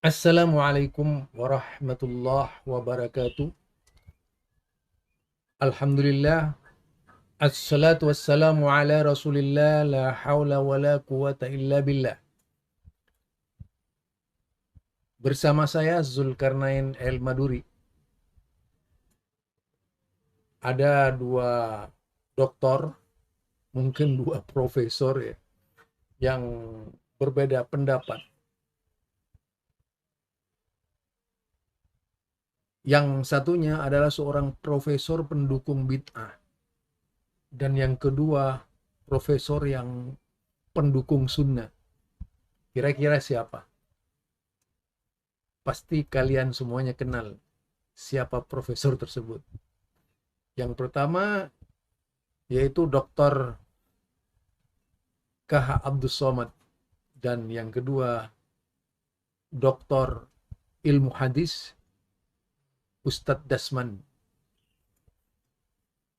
Assalamualaikum warahmatullahi wabarakatuh. Alhamdulillah. Assalatu wassalamu ala rasulillah. La hawla wa la quwata illa billah. Bersama saya Zulkarnain El Maduri. Ada dua doktor, mungkin dua profesor ya, yang berbeda pendapat. Yang satunya adalah seorang profesor pendukung bid'ah. Dan yang kedua, profesor yang pendukung sunnah. Kira-kira siapa? Pasti kalian semuanya kenal siapa profesor tersebut. Yang pertama yaitu Dr. K.H. Abdus Somad. Dan yang kedua, Dr. Ilmu Hadis, Ustadz Dasman.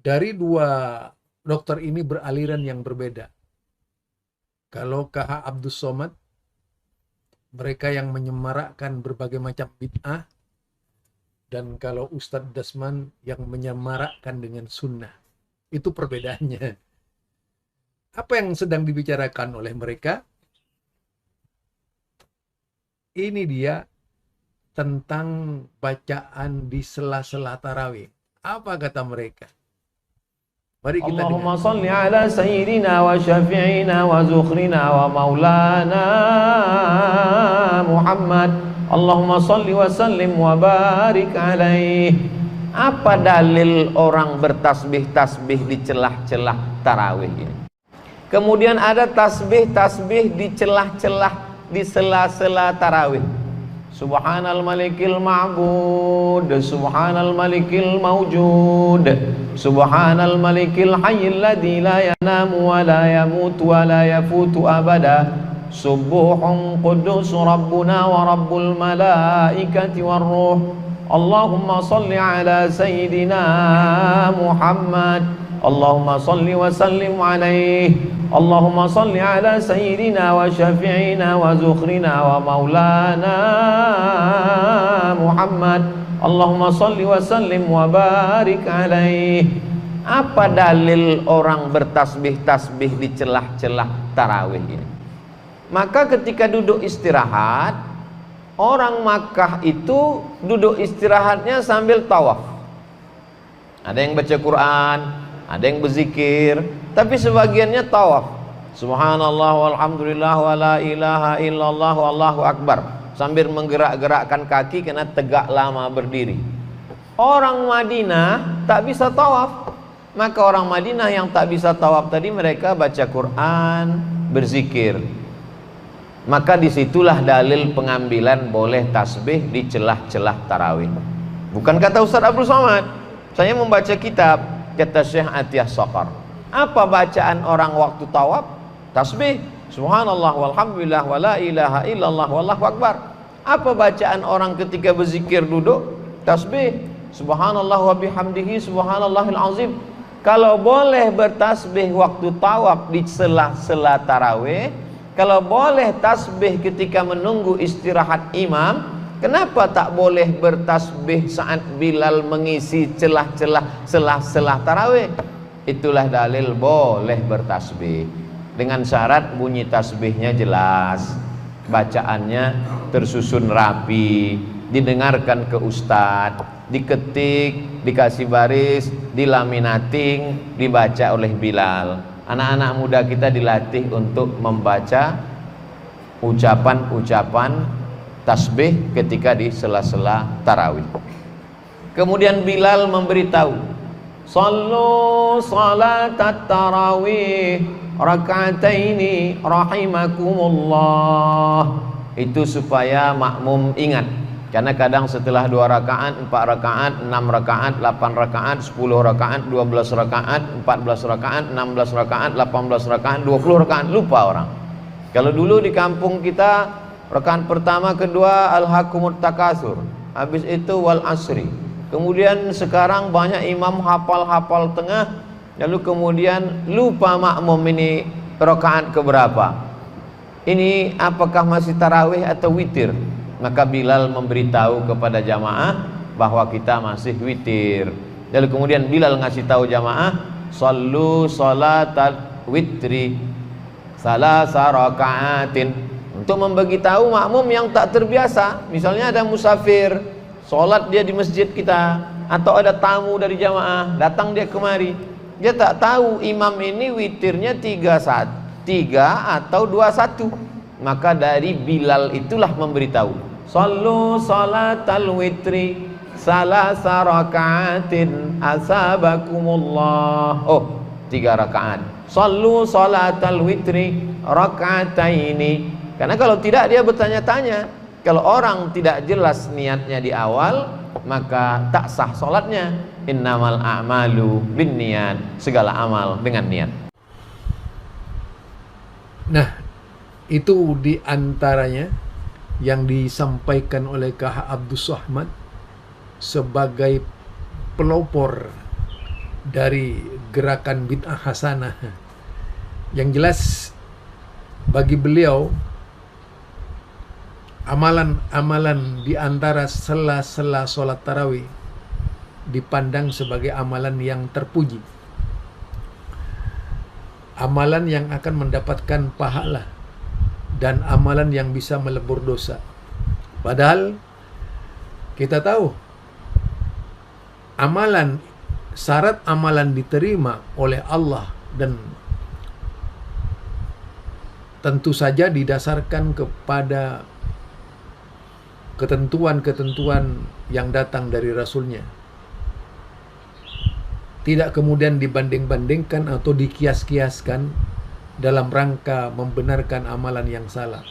Dari dua dokter ini beraliran yang berbeda. Kalau K.H. Abdus Somad, mereka yang menyemarakkan berbagai macam bid'ah. Dan kalau Ustadz Dasman yang menyemarakkan dengan sunnah. Itu perbedaannya. Apa yang sedang dibicarakan oleh mereka? Ini dia tentang bacaan di sela-sela tarawih. Apa kata mereka? Mari kita Allahumma dengar. salli ala sayyidina wa syafi'ina wa zukhrina wa maulana Muhammad. Allahumma salli wa sallim wa barik alaih. Apa dalil orang bertasbih-tasbih di celah-celah tarawih ini? Kemudian ada tasbih-tasbih di celah-celah di sela-sela tarawih. Subhanal malikil ma'bud, subhanal malikil mawjud, subhanal malikil hayyil ladzi la yanamu wa la yamutu wa la yafutu abada, subuhun quddus rabbuna wa rabbul malaikati war ruh. Allahumma salli ala sayyidina Muhammad. Allahumma salli wa sallim alaihi. Allahumma salli ala sayyidina wa syafi'ina wa zukhrina wa maulana Muhammad. Allahumma salli wa sallim wa barik alaihi. Apa dalil orang bertasbih-tasbih di celah-celah tarawih ini? Maka ketika duduk istirahat, orang Makkah itu duduk istirahatnya sambil tawaf. Ada yang baca Quran, ada yang berzikir, tapi sebagiannya tawaf. Subhanallah walhamdulillah wa la ilaha illallah wallahu akbar, sambil menggerak-gerakkan kaki karena tegak lama berdiri. Orang Madinah tak bisa tawaf. Maka orang Madinah yang tak bisa tawaf tadi, mereka baca Quran, berzikir. Maka disitulah dalil pengambilan boleh tasbih di celah-celah tarawih. Bukan kata Ustaz Abdul Somad. Saya membaca kitab, kata Syekh Atiyah Saqar. Apa bacaan orang waktu tawaf? Tasbih. Subhanallah walhamdulillah wa la ilaha illallah wallahu akbar. Apa bacaan orang ketika berzikir duduk? Tasbih. Subhanallah wa bihamdihi subhanallahil azim. Kalau boleh bertasbih waktu tawaf di sela-sela tarawih, kalau boleh tasbih ketika menunggu istirahat imam, kenapa tak boleh bertasbih saat Bilal mengisi celah-celah sela-sela tarawih? Itulah dalil boleh bertasbih, dengan syarat bunyi tasbihnya jelas, bacaannya tersusun rapi, didengarkan ke ustadz, diketik, dikasih baris, dilaminating, dibaca oleh Bilal. Anak-anak muda kita dilatih untuk membaca ucapan-ucapan tasbih ketika di sela-sela tarawih. Kemudian Bilal memberitahu, sallu salatat tarawih raka'ataini rahimakumullah. Itu supaya makmum ingat. Karena kadang setelah 2 rakaat, 4 rakaat, 6 rakaat, 8 rakaat, 10 rakaat, 12 rakaat, 14 rakaat, 16 rakaat, 18 rakaat, 20 rakaat, lupa orang. Kalau dulu di kampung kita, rakaat pertama, kedua alhaqumut takasur, habis itu wal asri. Kemudian sekarang banyak imam hafal-hafal tengah, lalu kemudian lupa makmum ini rakaat keberapa. Ini apakah masih tarawih atau witir? maka Bilal memberitahu kepada jamaah bahwa kita masih witir. Lalu kemudian Bilal ngasih tahu jamaah, sallu salatal witri salasa raka'atin, untuk memberitahu makmum yang tak terbiasa. Misalnya ada musafir sholat dia di masjid kita, atau ada tamu dari jamaah datang dia kemari, dia tak tahu imam ini witirnya 3 atau 21, maka dari Bilal itulah memberitahu, sallu salatal witri salasa raka'atin asabakumullah. Oh, 3 rakaat. Sallu salatal witri raka'ataini. Karena kalau tidak dia bertanya-tanya. Kalau orang tidak jelas niatnya di awal, maka tak sah sholatnya. Innamal a'malu binniyat, segala amal dengan niat. Nah, itu diantaranya yang disampaikan oleh KH Abdus Somad sebagai pelopor dari gerakan bid'ah hasanah. Yang jelas bagi beliau, amalan-amalan di antara sela-sela sholat tarawih dipandang sebagai amalan yang terpuji, amalan yang akan mendapatkan pahala, dan amalan yang bisa melebur dosa. Padahal kita tahu syarat amalan diterima oleh Allah dan tentu saja didasarkan kepada ketentuan-ketentuan yang datang dari Rasulnya. Tidak kemudian dibanding-bandingkan atau dikias-kiaskan dalam rangka membenarkan amalan yang salah.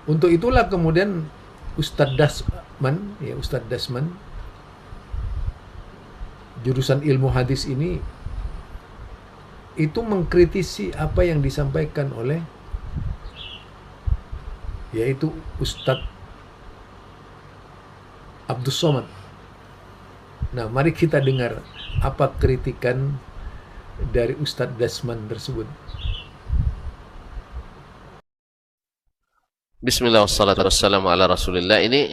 Untuk itulah kemudian Ustadz Dasman, jurusan ilmu hadis ini, itu mengkritisi apa yang disampaikan oleh yaitu Ustadz Abdus Somad. Nah, mari kita dengar apa kritikan dari Ustadz Dasman tersebut. Bismillah wassalatu wassalamu ala rasulillah. Ini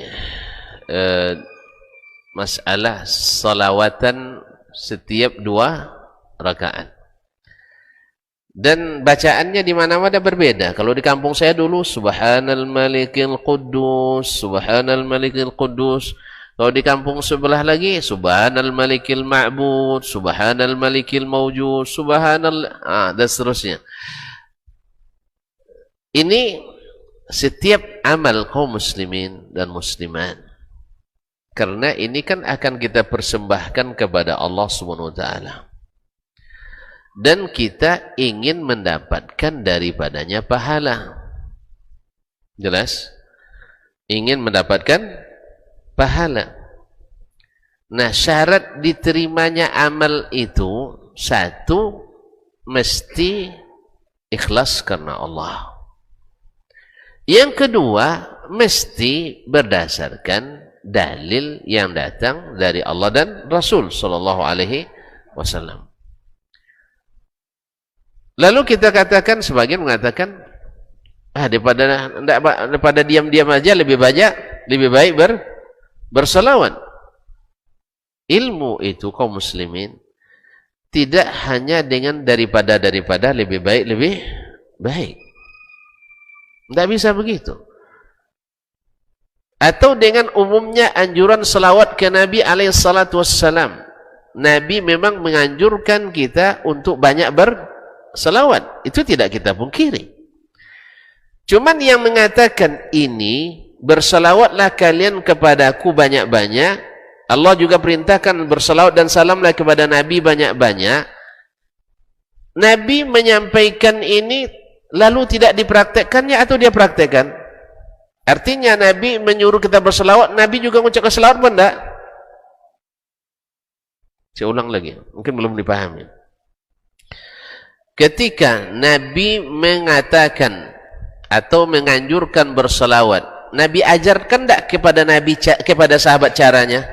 masalah salawatan setiap 2 rakaat. Dan bacaannya di mana-mana berbeda. Kalau di kampung saya dulu Subhanal Malikil Quddus, Subhanal Malikil Quddus. Kalau di kampung sebelah lagi Subhanal Malikil Ma'bud, Subhanal Malikil Mawjud, dan seterusnya. Ini setiap amal kaum muslimin dan muslimat. Karena ini kan akan kita persembahkan kepada Allah Subhanahu wa taala. Dan kita ingin mendapatkan daripadanya pahala. Jelas? Ingin mendapatkan pahala. Nah, syarat diterimanya amal itu, 1, mesti ikhlas karena Allah. Yang kedua, mesti berdasarkan dalil yang datang dari Allah dan Rasul sallallahu alaihi wasallam. Lalu kita katakan, sebagian mengatakan, daripada diam-diam aja lebih baik berselawat. Ilmu itu kaum muslimin tidak hanya dengan daripada lebih baik. Tidak bisa begitu. Atau dengan umumnya anjuran selawat ke Nabi alaihissalatu wassalam. Nabi memang menganjurkan kita untuk banyak berselawat. Itu tidak kita pungkiri. Cuman yang mengatakan ini, berselawatlah kalian kepadaku banyak-banyak. Allah juga perintahkan berselawat dan salamlah kepada Nabi banyak-banyak. Nabi menyampaikan ini lalu tidak dipraktekkannya atau dia praktekkan? Artinya Nabi menyuruh kita berselawat, Nabi juga mengucapkan selawat pun enggak? Saya ulang lagi, mungkin belum dipahami. Ketika Nabi mengatakan atau menganjurkan berselawat, Nabi ajarkan enggak kepada sahabat caranya?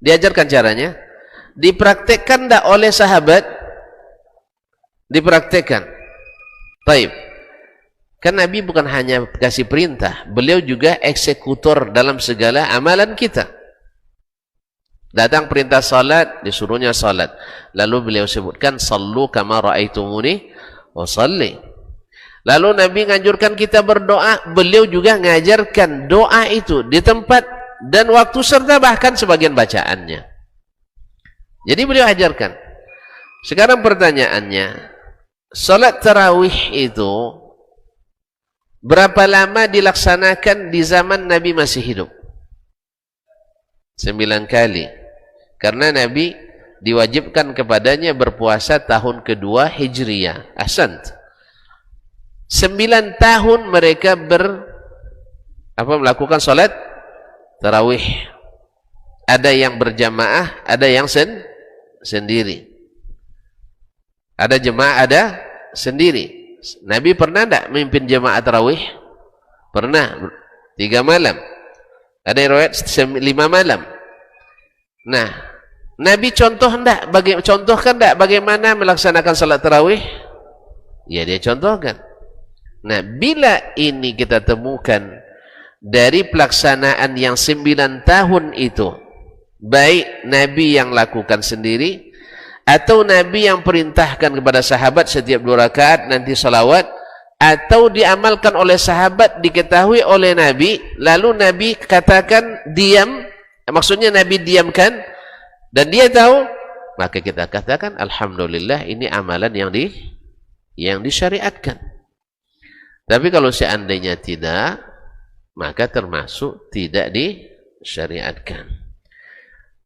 Diajarkan caranya? Dipraktekkan enggak oleh sahabat? Dipraktekkan. Baik. Kan Nabi bukan hanya kasih perintah, beliau juga eksekutor dalam segala amalan kita. Datang perintah salat, disuruhnya salat. Lalu beliau sebutkan, sallu kama ra'aitumuni wasalli. Lalu Nabi menganjurkan kita berdoa, beliau juga mengajarkan doa itu di tempat dan waktu serta bahkan sebagian bacaannya. Jadi beliau ajarkan. Sekarang pertanyaannya, salat tarawih itu berapa lama dilaksanakan di zaman Nabi masih hidup? 9 kali. Karena Nabi diwajibkan kepadanya berpuasa tahun kedua Hijriyah. Ahsant. 9 tahun mereka melakukan salat tarawih. Ada yang berjamaah, ada yang sendiri. Ada jemaah, ada sendiri. Nabi pernah tidak memimpin jemaah tarawih? Pernah. 3 malam. Ada yang riwayat 5 malam. Nah, Nabi contohkan tidak bagaimana melaksanakan salat tarawih? Ya, dia contohkan. Nah, bila ini kita temukan dari pelaksanaan yang 9 tahun itu, baik Nabi yang lakukan sendiri atau Nabi yang perintahkan kepada sahabat setiap 2 rakaat nanti salawat, atau diamalkan oleh sahabat, diketahui oleh Nabi, lalu Nabi katakan diam, maksudnya Nabi diamkan dan dia tahu, maka kita katakan alhamdulillah ini amalan yang disyariatkan. Tapi kalau seandainya tidak, maka termasuk tidak disyariatkan.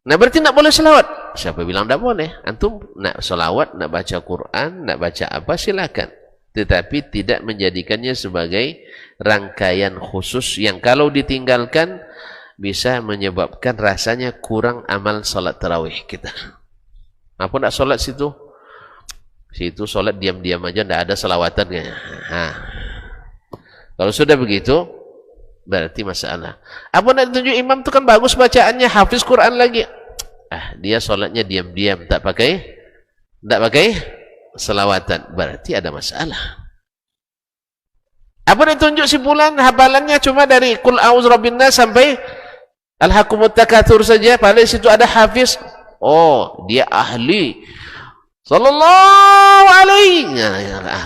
Nah, berarti nak boleh selawat? Siapa bilang tak boleh? Antum nak selawat, nak baca Quran, nak baca apa, silakan. Tetapi tidak menjadikannya sebagai rangkaian khusus yang kalau ditinggalkan bisa menyebabkan rasanya kurang amal salat tarawih kita. Apa nak solat situ? Situ solat diam-diam aja, tidak ada selawatan. Kalau sudah begitu, berarti masalah. Apa nak tunjuk imam itu kan bagus bacaannya, hafiz Quran lagi. Dia solatnya diam-diam, tak pakai selawatan. Berarti ada masalah. Apa nak tunjuk si fulan hafalannya cuma dari Qul a'udzu birabbin nas sampai Alhaakumut takatsur saja, padahal situ ada hafiz. Oh, dia ahli. Sallallahu alaihi.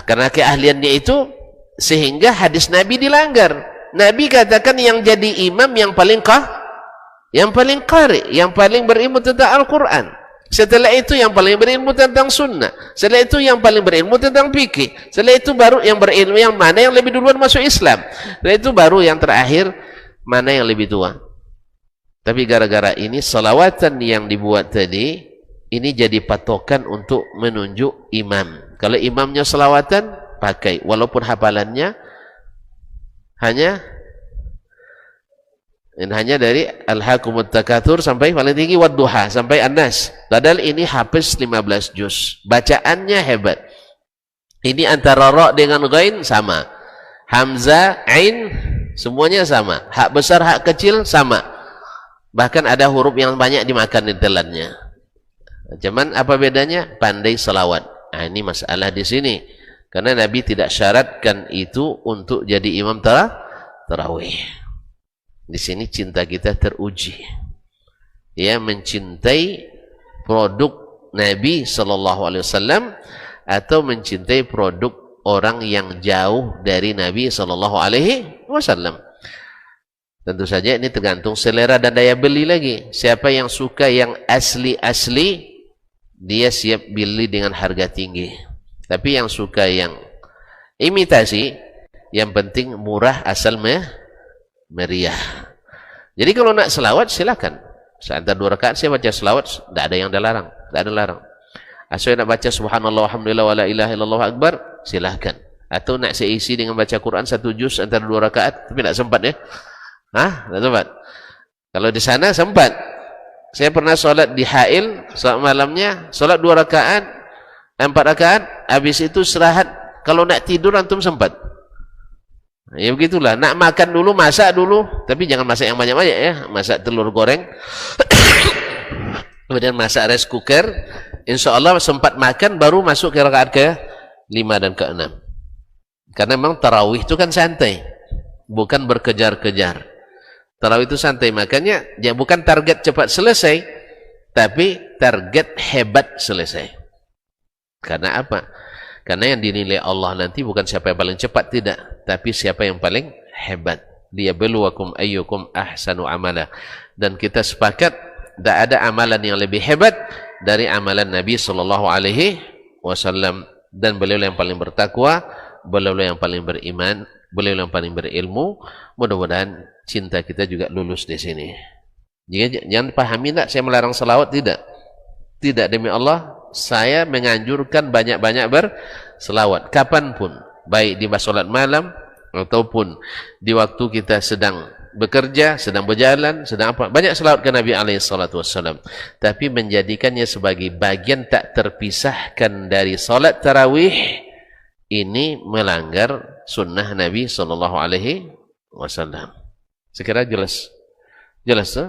Karena keahliannya itu sehingga hadis Nabi dilanggar. Nabi katakan yang jadi imam yang paling qari, yang paling berilmu tentang Al-Quran. Setelah itu yang paling berilmu tentang sunnah. Setelah itu yang paling berilmu tentang fikih. Setelah itu baru yang berilmu yang mana yang lebih duluan masuk Islam. Setelah itu baru yang terakhir mana yang lebih tua. Tapi gara-gara ini salawatan yang dibuat tadi ini jadi patokan untuk menunjuk imam. Kalau imamnya salawatan, pakai walaupun hafalannya hanya dari Alhaakumut takatsur sampai paling tinggi wadduha sampai An-Nas. Padahal ini hafiz 15 juz. Bacaannya hebat. Ini antara ra dengan ghain sama. Hamzah, ain semuanya sama. Hak besar, hak kecil sama. Bahkan ada huruf yang banyak dimakan intelannya. Cuman apa bedanya? Pandai selawat. Ini masalah di sini. Karena Nabi tidak syaratkan itu untuk jadi imam tarawih. Di sini cinta kita teruji. Ya, mencintai produk Nabi sallallahu alaihi wasallam atau mencintai produk orang yang jauh dari Nabi sallallahu alaihi wasallam. Tentu saja ini tergantung selera dan daya beli lagi. Siapa yang suka yang asli-asli, dia siap beli dengan harga tinggi. Tapi yang suka yang imitasi, yang penting murah asal meriah. Jadi kalau nak selawat silakan. Seantara 2 rakaat saya baca selawat, tidak ada yang dilarang, tidak ada larang. Asal nak baca subhanallah walhamdulillah wala ilaha illallah akbar, silakan. Atau nak seisi dengan baca Quran 1 juz antara 2 rakaat, tapi tidak sempat ya. Tidak sempat. Kalau di sana sempat. Saya pernah solat di Hail, solat malamnya, solat 2 rakaat, 4 rakaat, habis itu istirahat. Kalau nak tidur antum sempat. Ya begitulah. Nak makan dulu, masak dulu, tapi jangan masak yang banyak-banyak ya. Masak telur goreng, kemudian masak rice cooker. Insya Allah sempat makan, baru masuk ke rakaat ke 5 dan ke 6. Karena memang tarawih itu kan santai, bukan berkejar-kejar. Tarawih itu santai, makanya ya bukan target cepat selesai, tapi target hebat selesai. Karena apa? Karena yang dinilai Allah nanti bukan siapa yang paling cepat, tidak, tapi siapa yang paling hebat. Liyabluwakum ayyukum ahsanu amala. Dan kita sepakat tidak ada amalan yang lebih hebat dari amalan Nabi SAW. Dan beliau yang paling bertakwa, beliau yang paling beriman, beliau yang paling berilmu. Mudah-mudahan cinta kita juga lulus di sini. Jangan pahami, tidak saya melarang salawat, tidak. Tidak, demi Allah saya menganjurkan banyak-banyak berselawat kapanpun, baik di salat malam ataupun di waktu kita sedang bekerja, sedang berjalan, sedang apa, banyak selawat ke Nabi SAW. Tapi menjadikannya sebagai bagian tak terpisahkan dari salat tarawih, ini melanggar sunnah Nabi SAW. Sekira jelas? Jelas,